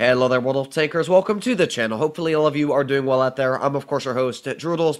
Hello there, World of Tankers. Welcome to the channel. Hopefully all of you are doing well out there. I'm, of course, your host,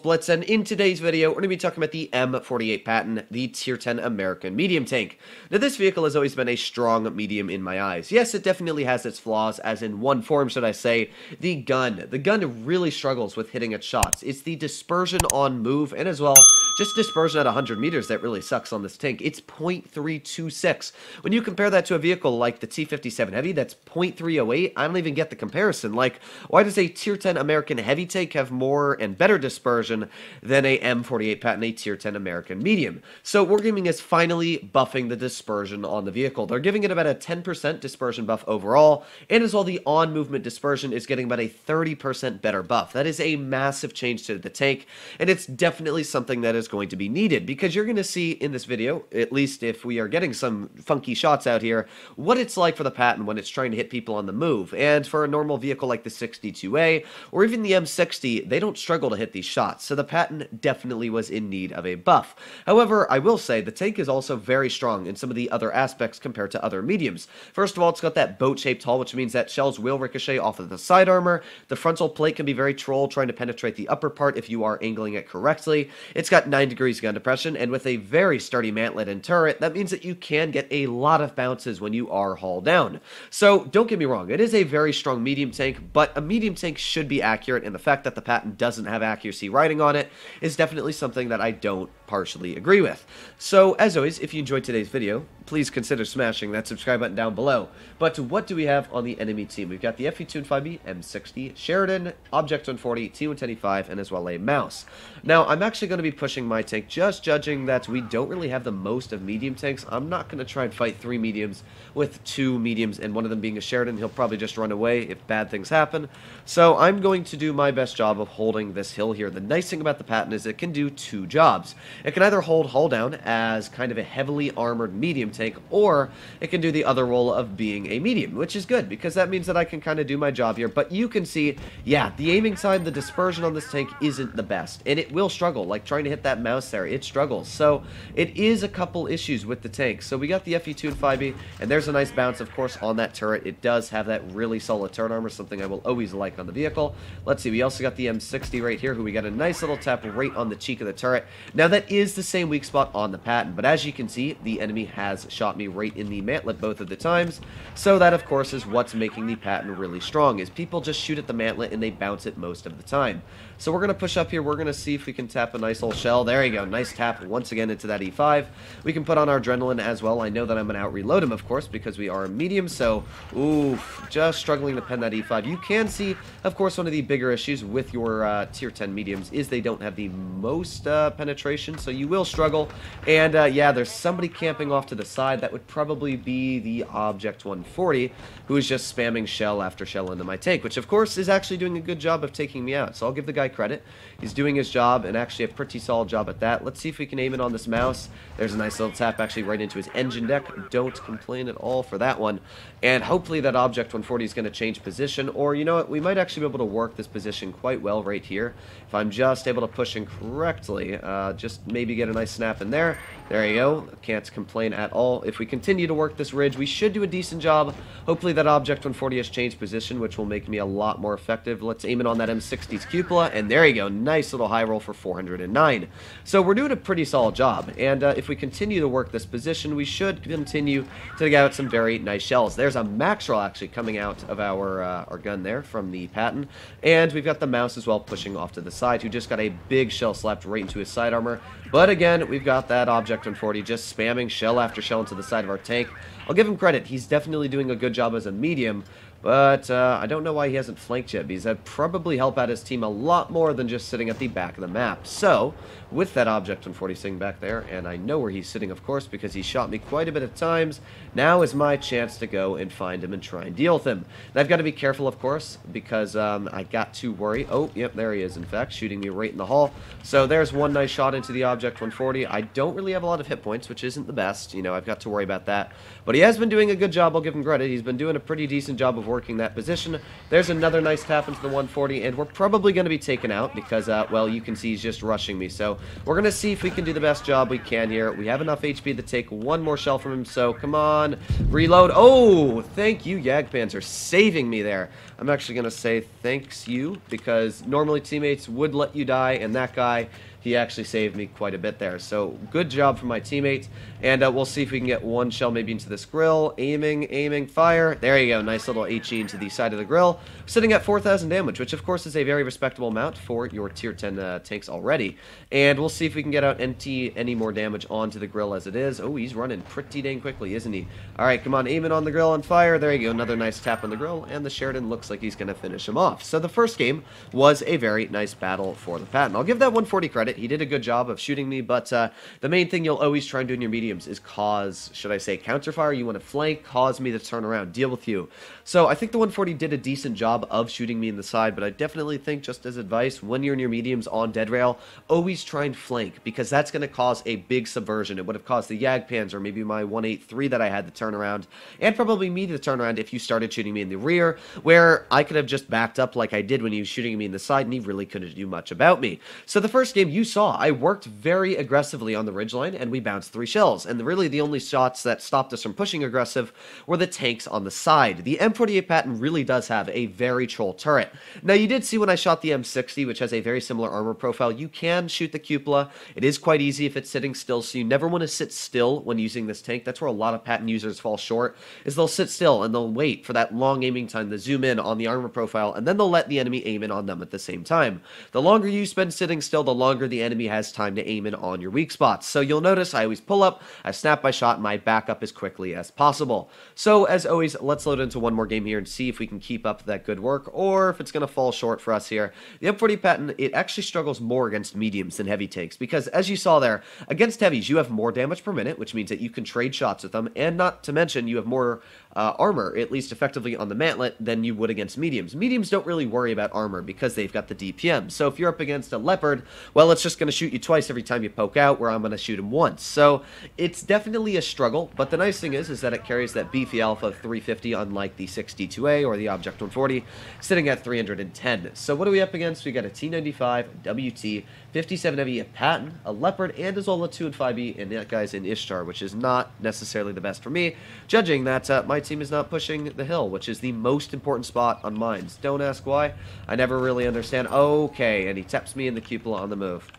Blitz, and in today's video, we're going to be talking about the M48 Patton, the Tier 10 American medium tank. Now, this vehicle has always been a strong medium in my eyes. Yes, it definitely has its flaws, as in one form, should I say, the gun. The gun really struggles with hitting its shots. It's the dispersion on move, and as well, just dispersion at 100 meters that really sucks on this tank. It's 0.326. When you compare that to a vehicle like the T-57 Heavy, that's 0.308. I don't even get the comparison. Like, why does a Tier 10 American heavy tank have more and better dispersion than a M48 Patton, a Tier 10 American medium? So Wargaming is finally buffing the dispersion on the vehicle. They're giving it about a 10% dispersion buff overall, and as well the on-movement dispersion is getting about a 30% better buff. That is a massive change to the tank, and it's definitely something that is going to be needed, because you're going to see in this video, at least if we are getting some funky shots out here, what it's like for the Patton when it's trying to hit people on the move. And for a normal vehicle like the 62A or even the M60, they don't struggle to hit these shots, so the Patton definitely was in need of a buff. However, I will say the tank is also very strong in some of the other aspects compared to other mediums. First of all, it's got that boat-shaped hull, which means that shells will ricochet off of the side armor. The frontal plate can be very troll, trying to penetrate the upper part if you are angling it correctly. It's got 9 degrees gun depression, and with a very sturdy mantlet and turret, that means that you can get a lot of bounces when you are hull down. So don't get me wrong, it is a very strong medium tank, but a medium tank should be accurate, and the fact that the Patton doesn't have accuracy riding on it is definitely something that I don't partially agree with. So, as always, if you enjoyed today's video, please consider smashing that subscribe button down below. But what do we have on the enemy team? We've got the F-205B, M60, Sheridan, Object 140, T-125, and as well a Mouse. Now, I'm actually going to be pushing my tank, just judging that we don't really have the most of medium tanks. I'm not going to try and fight 3 mediums with 2 mediums, and one of them being a Sheridan. He'll probably just run away if bad things happen. So I'm going to do my best job of holding this hill here. The nice thing about the Patton is it can do 2 jobs. It can either hold hull down as kind of a heavily armored medium tank, or it can do the other role of being a medium, which is good because that means that I can kind of do my job here. But you can see, yeah, the aiming time, the dispersion on this tank isn't the best, and it will struggle, like trying to hit that mouse there. It struggles. So it is a couple issues with the tank. So we got the Fe-205B, and there's a nice bounce, of course, on that turret. It does have that really solid turret armor, something I will always like on the vehicle. Let's see, we also got the M60 right here, who we got a nice little tap right on the cheek of the turret. Now that is the same weak spot on the Patton, but as you can see, the enemy has shot me right in the mantlet both of the times. So that, of course, is what's making the Patton really strong, is people just shoot at the mantlet and they bounce it most of the time. So we're going to push up here. We're going to see if we can tap a nice old shell. There you go. Nice tap once again into that E5. We can put on our adrenaline as well. I know that I'm going to out-reload him, of course, because we are a medium. So, oof, just struggling to pen that E5. You can see, of course, one of the bigger issues with your Tier 10 mediums is they don't have the most penetration, so you will struggle. And, yeah, there's somebody camping off to the side. That would probably be the Object 140, who is just spamming shell after shell into my tank, which, of course, is actually doing a good job of taking me out. So I'll give the guy credit. He's doing his job, and actually a pretty solid job at that. Let's see if we can aim it on this mouse. There's a nice little tap actually right into his engine deck. Don't complain at all for that one. And hopefully that Object 140 is going to change position, or you know what, we might actually be able to work this position quite well right here. If I'm just able to push in correctly, just maybe get a nice snap in there. There you go. Can't complain at all. If we continue to work this ridge, we should do a decent job. Hopefully that Object 140 has changed position, which will make me a lot more effective. Let's aim it on that M60's cupola, and there you go. Nice little high roll for 409. So we're doing a pretty solid job, and if we continue to work this position, we should continue to get out some very nice shells. There's a max roll actually coming out of our gun there from the Patton, and we've got the mouse as well pushing off to the side, who just got a big shell slapped right into his side armor. But again, we've got that Object 140 just spamming shell after shell into the side of our tank. I'll give him credit. He's definitely doing a good job as a medium, but I don't know why he hasn't flanked yet, because that'd probably help out his team a lot more than just sitting at the back of the map. So, with that Object 140 sitting back there, and I know where he's sitting, of course, because he shot me quite a bit of times, now is my chance to go and find him and try and deal with him. And I've got to be careful, of course, because I got to worry. Oh, yep, there he is, in fact, shooting me right in the hull. So there's one nice shot into the Object 140. I don't really have a lot of hit points, which isn't the best. You know, I've got to worry about that. But he has been doing a good job. I'll give him credit. He's been doing a pretty decent job of working that position. There's another nice tap into the 140, and we're probably going to be taken out because, well, you can see he's just rushing me. So we're going to see if we can do the best job we can here. We have enough HP to take one more shell from him, so come on, reload. Oh, thank you, Jagdpanzer, saving me there. I'm actually going to say thanks you, because normally teammates would let you die, and that guy, he actually saved me quite a bit there. So good job from my teammate, and we'll see if we can get one shell maybe into this grill. Aiming, fire. There you go, nice little HE into the side of the grill, sitting at 4,000 damage, which of course is a very respectable amount for your tier 10 tanks already. And we'll see if we can get out any more damage onto the grill as it is. Oh, he's running pretty dang quickly, isn't he? Alright, come on, aiming on the grill and fire. There you go, another nice tap on the grill, and the Sheridan looks like he's going to finish him off. So the first game was a very nice battle for the Patton. I'll give that 140 credit. He did a good job of shooting me, but the main thing you'll always try and do in your mediums is cause, should I say, counterfire. You want to flank, cause me to turn around, deal with you. So I think the 140 did a decent job of shooting me in the side, but I definitely think, just as advice, when you're in your mediums on dead rail, always try and flank, because that's going to cause a big subversion. It would have caused the Jagdpanzer, or maybe my 183 that I had to turn around, and probably me to turn around if you started shooting me in the rear, where I could have just backed up like I did when he was shooting me in the side, and he really couldn't do much about me. So the first game you saw, I worked very aggressively on the ridgeline, and we bounced 3 shells, and really the only shots that stopped us from pushing aggressive were the tanks on the side. The M48 Patton really does have a very troll turret. Now, you did see when I shot the M60, which has a very similar armor profile, you can shoot the cupola. It is quite easy if it's sitting still, so you never want to sit still when using this tank. That's where a lot of Patton users fall short, is they'll sit still and they'll wait for that long aiming time to zoom in on the armor profile, and then they'll let the enemy aim in on them at the same time. The longer you spend sitting still, the longer the enemy has time to aim in on your weak spots. So you'll notice I always pull up, I snap my shot, and I back up as quickly as possible. So as always, let's load into one more game here and see if we can keep up that good work, or if it's going to fall short for us here. The M48 Patton, it actually struggles more against mediums than heavy tanks, because as you saw there, against heavies you have more damage per minute, which means that you can trade shots with them, and not to mention you have more armor, at least effectively on the mantlet, than you would against mediums. Mediums don't really worry about armor because they've got the DPM. So if you're up against a leopard, well, it's just going to shoot you twice every time you poke out, where I'm going to shoot him once. So it's definitely a struggle, but the nice thing is that it carries that beefy alpha of 350, unlike the 62A or the Object 140, sitting at 310. So what are we up against? We got a T95, WT, 57 heavy, a Patton, a leopard, and as well a 2 and 5E, and that guy's in Ishtar, which is not necessarily the best for me, judging that my team is not pushing the hill, which is the most important spot on mines. Don't ask why. I never really understand. Okay, and he taps me in the cupola on the move.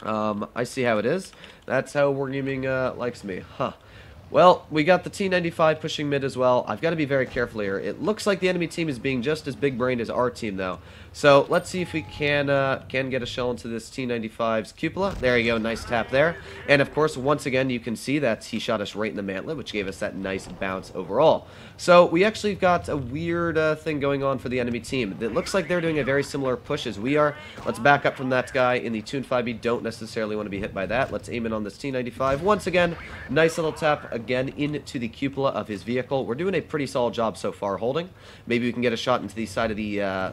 I see how it is. That's how Wargaming likes me. Huh. Well, we got the T95 pushing mid as well. I've got to be very careful here. It looks like the enemy team is being just as big-brained as our team, though. So let's see if we can get a shell into this T95's cupola. There you go, nice tap there. And of course, once again, you can see that he shot us right in the mantlet, which gave us that nice bounce overall. So we actually got a weird thing going on for the enemy team. It looks like they're doing a very similar push as we are. Let's back up from that guy in the 2 and 5B. Don't necessarily want to be hit by that. Let's aim in on this T95. Once again, nice little tap again into the cupola of his vehicle. We're doing a pretty solid job so far holding. Maybe we can get a shot into the side of the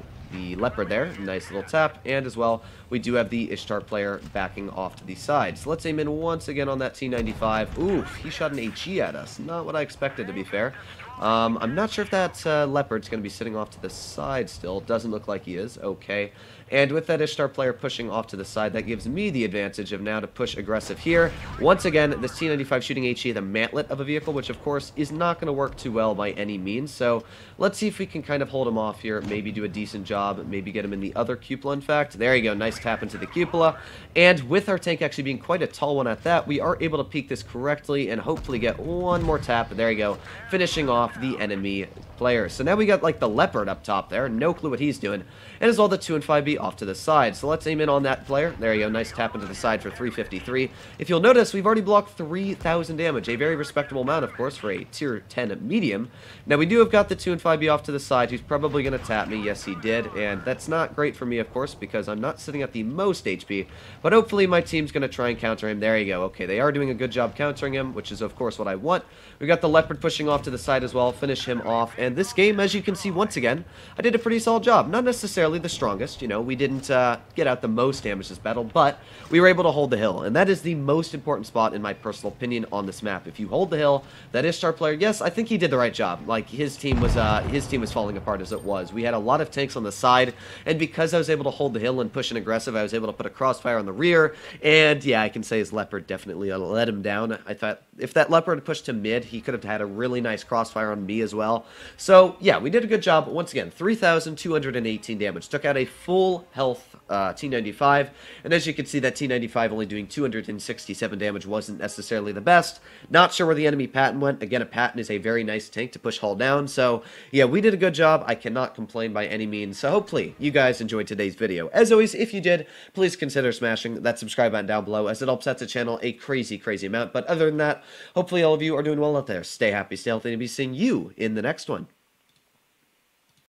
leopard there. Nice little tap. And as well, we do have the Ishtar player backing off to the side. So let's aim in once again on that T95. Oof, he shot an HE at us. Not what I expected, to be fair. I'm not sure if that leopard's going to be sitting off to the side still. Doesn't look like he is. Okay. And with that Ishtar player pushing off to the side, that gives me the advantage of now to push aggressive here. Once again, this T95 shooting HE, the mantlet of a vehicle, which of course is not going to work too well by any means. So let's see if we can kind of hold him off here, maybe do a decent job, maybe get him in the other cupola, in fact. There you go, nice tap into the cupola. And with our tank actually being quite a tall one at that, we are able to peek this correctly and hopefully get one more tap. There you go, finishing off the enemy player. So now we got like the leopard up top there, no clue what he's doing. And as well, the 2 and 5B off to the side. So let's aim in on that player. There you go, nice tap into the side for 353. If you'll notice, we've already blocked 3,000 damage, a very respectable amount, of course, for a tier 10 medium. Now we do have got the 2 and 5B off to the side. He's probably going to tap me. Yes, he did. And that's not great for me, of course, because I'm not sitting at the most HP. But hopefully my team's going to try and counter him. There you go. Okay, they are doing a good job countering him, which is, of course, what I want. We got the leopard pushing off to the side as well. well, finish him off. And this game, as you can see once again, I did a pretty solid job. Not necessarily the strongest, you know, we didn't get out the most damage this battle, but we were able to hold the hill. And that is the most important spot, in my personal opinion, on this map. If you hold the hill, that is star player. Yes, I think he did the right job. Like, his team was falling apart as it was. We had a lot of tanks on the side, and because I was able to hold the hill and push an aggressive, I was able to put a crossfire on the rear, and yeah, I can say his leopard definitely let him down. I thought if that leopard had pushed to mid, he could have had a really nice crossfire on me as well. So yeah, we did a good job. Once again, 3,218 damage. Took out a full health T95, and as you can see, that T95 only doing 267 damage wasn't necessarily the best. Not sure where the enemy Patton went. Again, a Patton is a very nice tank to push hull down, so yeah, we did a good job. I cannot complain by any means, so hopefully you guys enjoyed today's video. As always, if you did, please consider smashing that subscribe button down below, as it helps out the channel a crazy amount. But other than that, hopefully all of you are doing well out there. Stay happy, stay healthy, and be seeing you in the next one.